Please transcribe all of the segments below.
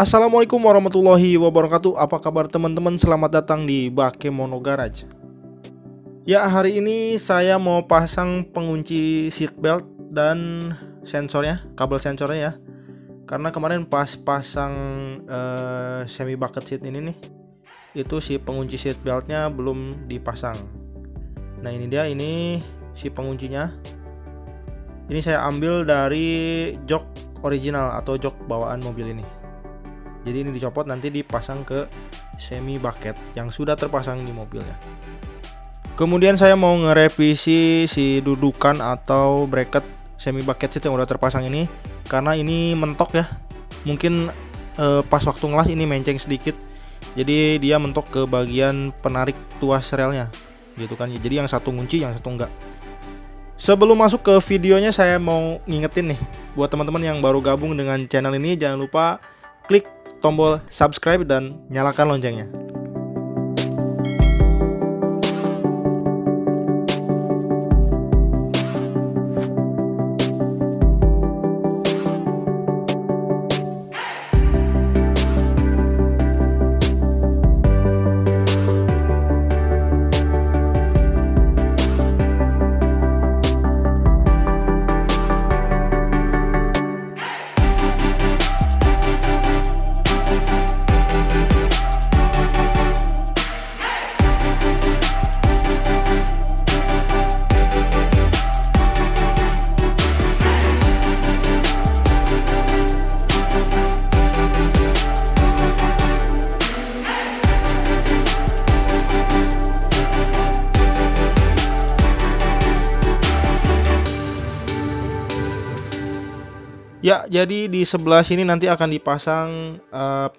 Assalamualaikum warahmatullahi wabarakatuh. Apa kabar teman-teman? Selamat datang di Bakemono Garage. Ya, hari ini saya mau pasang pengunci seatbelt dan sensornya, kabel sensornya ya. Karena kemarin pas pasang semi bucket seat ini nih, itu si pengunci seatbeltnya belum dipasang. Nah ini dia, ini si penguncinya. Ini saya ambil dari jok original atau jok bawaan mobil ini. Jadi ini dicopot, nanti dipasang ke semi bucket yang sudah terpasang di mobilnya. Kemudian saya mau ngerevisi si dudukan atau bracket semi bucket seat yang udah terpasang ini, karena ini mentok ya. Mungkin pas waktu ngelas ini menceng sedikit, jadi dia mentok ke bagian penarik tuas relnya gitu kan. Jadi yang satu ngunci, yang satu enggak. Sebelum masuk ke videonya, saya mau ngingetin nih buat teman-teman yang baru gabung dengan channel ini, jangan lupa klik tombol subscribe dan nyalakan loncengnya. Ya, jadi di sebelah sini nanti akan dipasang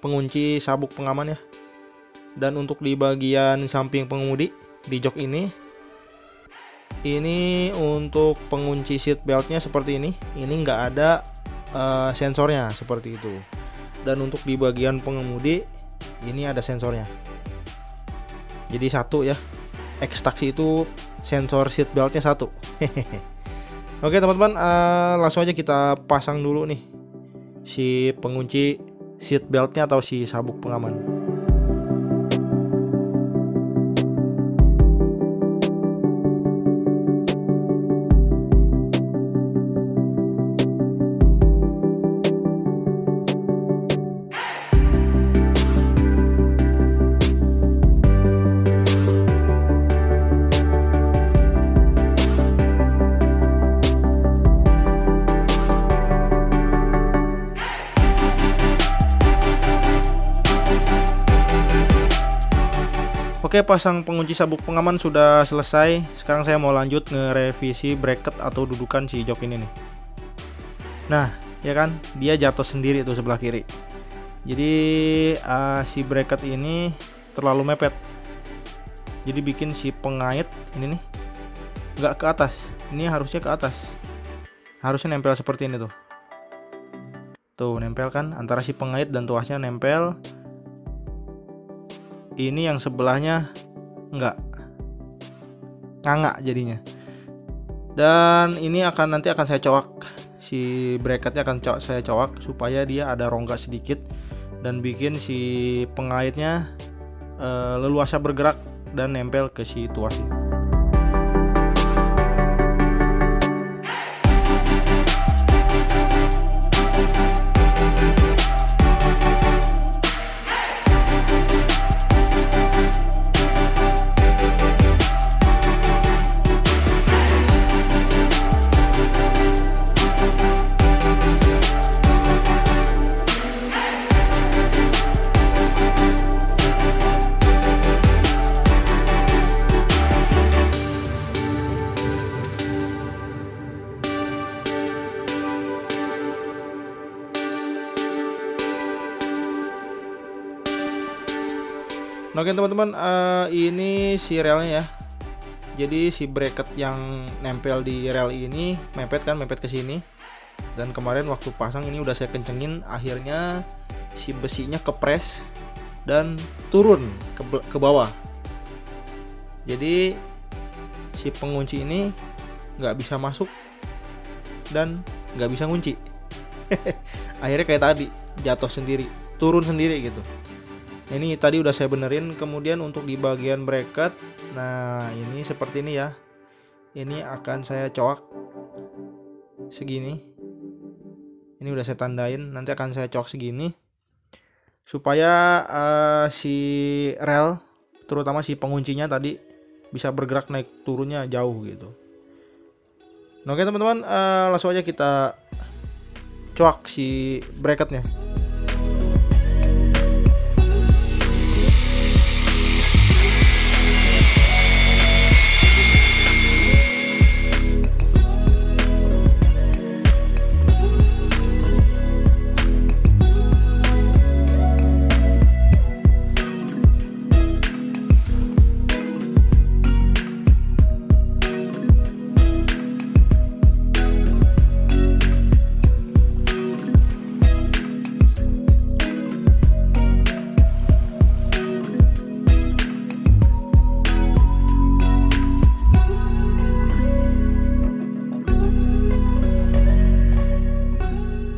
pengunci sabuk pengaman ya. Dan untuk di bagian samping pengemudi di jok ini untuk pengunci seat beltnya seperti ini. Ini nggak ada sensornya seperti itu. Dan untuk di bagian pengemudi ini ada sensornya. Jadi satu ya. Ekstraksi itu sensor seat beltnya satu. Oke teman-teman, langsung aja kita pasang dulu nih si pengunci seat beltnya atau si sabuk pengaman. Oke, pasang pengunci sabuk pengaman sudah selesai. Sekarang saya mau lanjut ngerevisi bracket atau dudukan si jok ini nih. Nah, ya kan, dia jatuh sendiri tuh sebelah kiri. Jadi si bracket ini terlalu mepet. Jadi bikin si pengait ini nih nggak ke atas. Ini harusnya ke atas. Harusnya nempel seperti ini tuh. Tuh, nempel kan, antara si pengait dan tuasnya nempel. Ini yang sebelahnya enggak, nganga jadinya. Dan ini nanti akan saya cowak, si bracketnya akan saya cowak supaya dia ada rongga sedikit dan bikin si pengaitnya leluasa bergerak dan nempel ke si tuas ini. Oke teman-teman, ini si relnya ya. Jadi si bracket yang nempel di rel ini mepet ke sini. Dan kemarin waktu pasang ini udah saya kencengin, akhirnya si besinya kepres dan turun ke bawah. Jadi si pengunci ini nggak bisa masuk dan nggak bisa ngunci. Akhirnya kayak tadi, jatuh sendiri, turun sendiri gitu. Ini tadi udah saya benerin. Kemudian untuk di bagian bracket, nah ini seperti ini ya. Ini akan saya coak segini. Ini udah saya tandain, nanti akan saya coak segini supaya si rel, terutama si penguncinya tadi, bisa bergerak naik turunnya jauh gitu. Nah, oke teman-teman, langsung aja kita coak si bracketnya.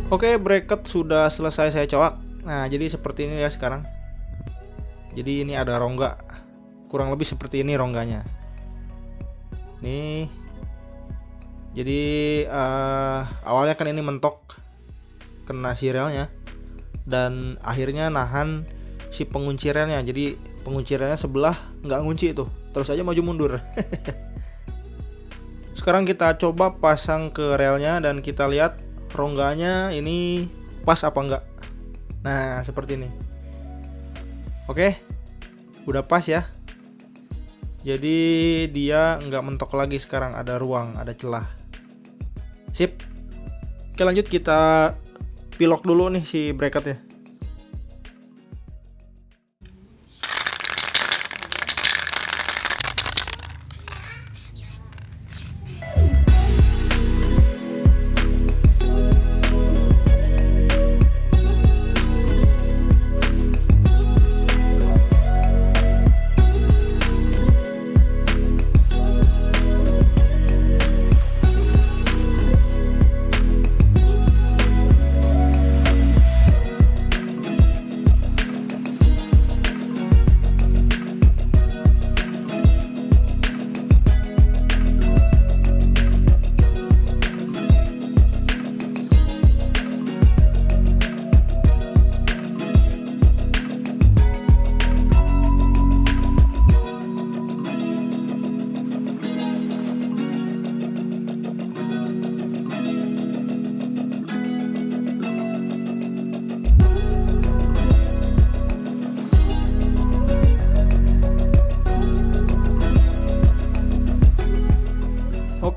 Oke, bracket sudah selesai saya coak. Nah, jadi seperti ini ya sekarang. Jadi ini ada rongga, kurang lebih seperti ini rongganya. Nih, jadi awalnya kan ini mentok kena si relnya, dan akhirnya nahan si pengunci relnya. Jadi pengunci relnya sebelah nggak ngunci itu, terus aja maju mundur. Sekarang kita coba pasang ke relnya dan kita lihat rongganya ini pas apa enggak. Nah, seperti ini. Oke, udah pas ya. Jadi dia nggak mentok lagi, sekarang ada ruang, ada celah. Sip. Oke, lanjut kita pilok dulu nih si bracketnya.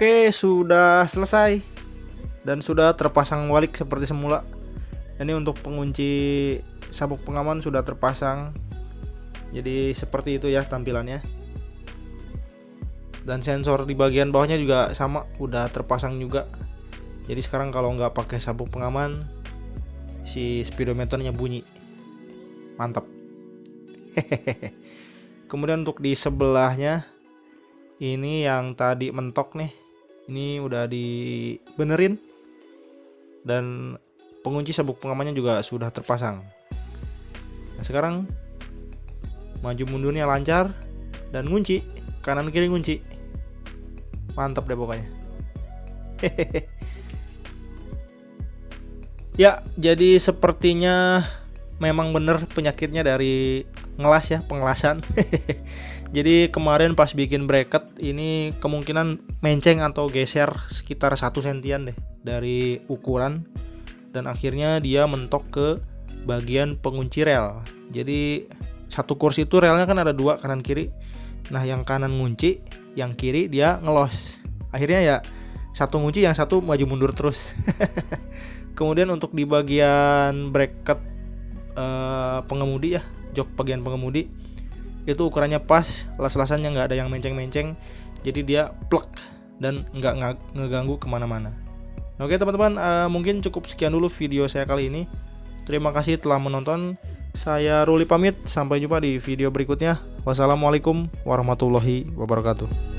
Oke, sudah selesai dan sudah terpasang walik seperti semula. Ini untuk pengunci sabuk pengaman sudah terpasang. Jadi seperti itu ya tampilannya. Dan sensor di bagian bawahnya juga sama, udah terpasang juga. Jadi sekarang kalau nggak pakai sabuk pengaman, si speedometernya bunyi. Mantap. Kemudian untuk di sebelahnya, ini yang tadi mentok nih, ini udah dibenerin dan pengunci sabuk pengamannya juga sudah terpasang. Nah, sekarang maju mundurnya lancar dan ngunci, kanan kiri ngunci. Mantap deh pokoknya. Ya, jadi sepertinya memang bener penyakitnya dari ngelas ya, pengelasan. Jadi kemarin pas bikin bracket ini kemungkinan menceng atau geser sekitar 1 sentian deh dari ukuran, dan akhirnya dia mentok ke bagian pengunci rel. Jadi satu kursi itu relnya kan ada 2 kanan kiri. Nah, yang kanan ngunci, yang kiri dia ngelos. Akhirnya ya satu ngunci, yang satu maju mundur terus. Kemudian untuk di bagian bracket pengemudi ya, jok bagian pengemudi, itu ukurannya pas, las-lasannya nggak ada yang menceng-menceng, jadi dia plek dan nggak ngeganggu kemana-mana. Oke teman-teman, mungkin cukup sekian dulu video saya kali ini. Terima kasih telah menonton. Saya Ruli pamit, sampai jumpa di video berikutnya. Wassalamualaikum warahmatullahi wabarakatuh.